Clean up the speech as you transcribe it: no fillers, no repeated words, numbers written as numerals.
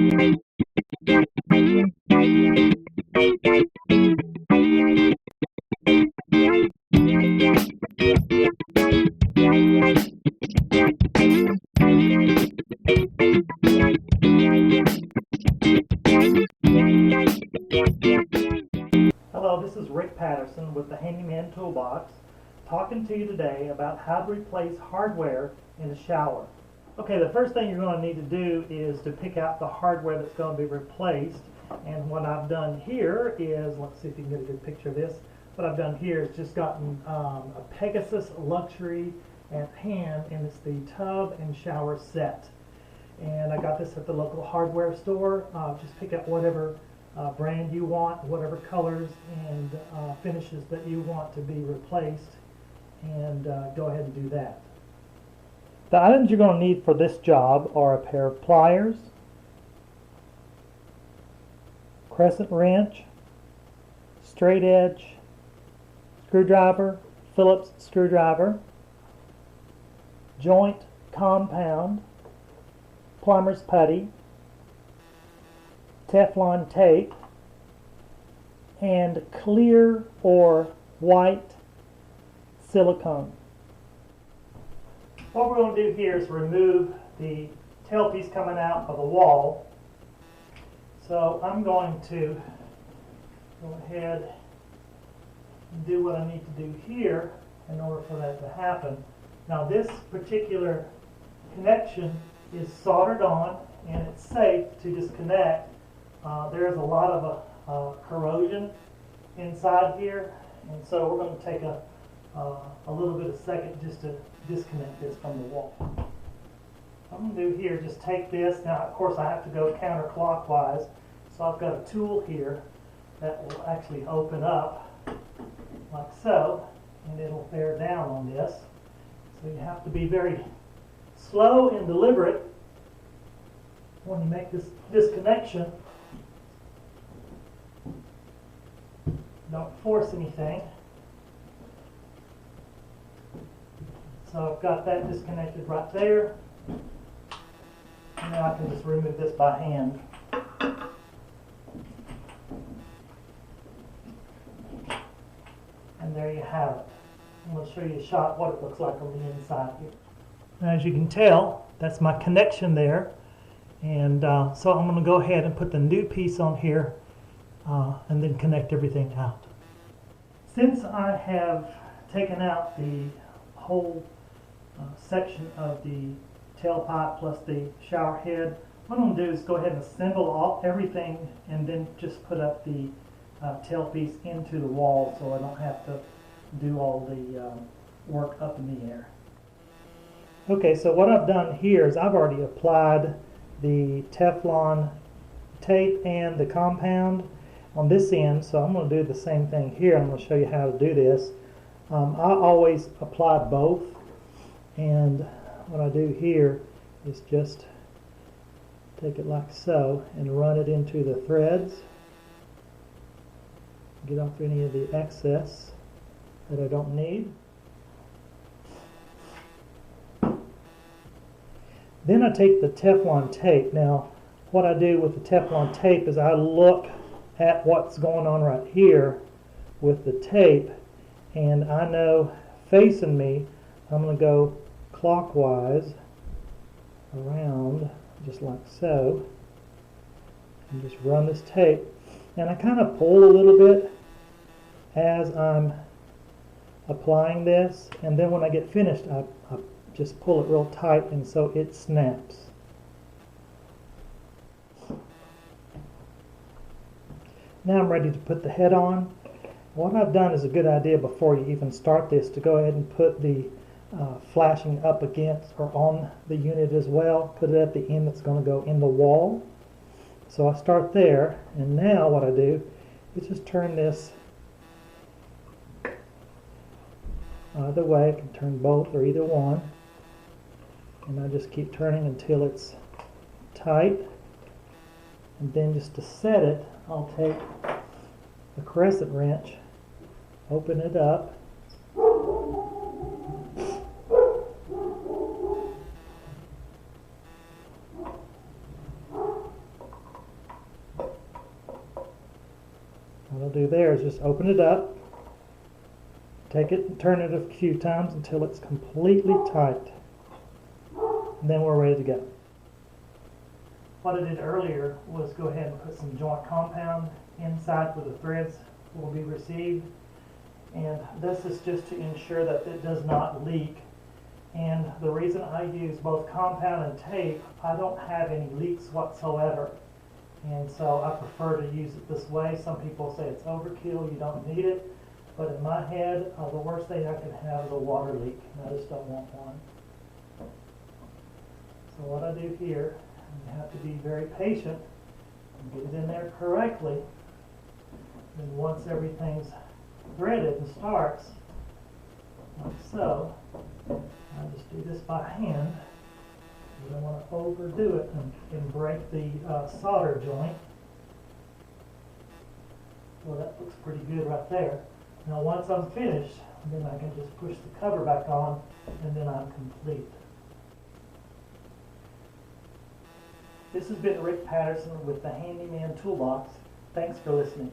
Hello, this is Rick Patterson with the Handyman Toolbox, talking to you today about how to replace hardware in a shower. Okay, the first thing you're going to need to do is to pick out the hardware that's going to be replaced. And what I've done here is, let's see if you can get a good picture of this. What I've done here is just gotten a Pegasus Luxury at hand, and it's the tub and shower set. And I got this at the local hardware store. Just pick out whatever brand you want, whatever colors and finishes that you want to be replaced, and go ahead and do that. The items you're going to need for this job are a pair of pliers, crescent wrench, straight edge, screwdriver, Phillips screwdriver, joint compound, plumber's putty, Teflon tape, and clear or white silicone. What we're going to do here is remove the tailpiece coming out of the wall. So I'm going to go ahead and do what I need to do here in order for that to happen. Now this particular connection is soldered on, and it's safe to disconnect. There's a lot of corrosion inside here, and so we're going to take a little bit of second just to disconnect this from the wall. What I'm going to do here, just take this. Now of course I have to go counterclockwise, so I've got a tool here that will actually open up like so, and it'll bear down on this. So you have to be very slow and deliberate when you make this disconnection. Don't force anything. So I've got that disconnected right there. And now I can just remove this by hand. And there you have it. I'm going to show you a shot what it looks like on the inside here. Now, as you can tell, that's my connection there. And so I'm going to go ahead and put the new piece on here and then connect everything out. Since I have taken out the whole section of the tailpipe plus the shower head, what I'm going to do is go ahead and assemble everything and then just put up the tailpiece into the wall, so I don't have to do all the work up in the air. Okay, so what I've done here is I've already applied the Teflon tape and the compound on this end, so I'm going to do the same thing here. I'm going to show you how to do this. I always apply both, and what I do here is just take it like so and run it into the threads, get off any of the excess that I don't need. Then I take the Teflon tape. Now what I do with the Teflon tape is I look at what's going on right here with the tape, and I know facing me I'm going to go clockwise around just like so and just run this tape, and I kind of pull a little bit as I'm applying this, and then when I get finished I just pull it real tight and so it snaps. Now I'm ready to put the head on. What I've done is a good idea before you even start this to go ahead and put the flashing up against or on the unit as well. Put it at the end that's going to go in the wall. So I start there, and now what I do is just turn this either way. I can turn both or either one, and I just keep turning until it's tight, and then just to set it I'll take a crescent wrench, open it up, What I'll do there is just open it up, take it and turn it a few times until it's completely tight. And then we're ready to go. What I did earlier was go ahead and put some joint compound inside where the threads will be received. And this is just to ensure that it does not leak. And the reason I use both compound and tape, I don't have any leaks whatsoever. And so I prefer to use it this way. Some people say it's overkill, you don't need it. But in my head, the worst thing I can have is a water leak, and I just don't want one. So what I do here, you have to be very patient and get it in there correctly. And once everything's threaded and starts, like so, I just do this by hand. You don't want to overdo it and break the solder joint. Well, that looks pretty good right there. Now once I'm finished, then I can just push the cover back on, and then I'm complete. This has been Rick Patterson with the Handyman Toolbox. Thanks for listening.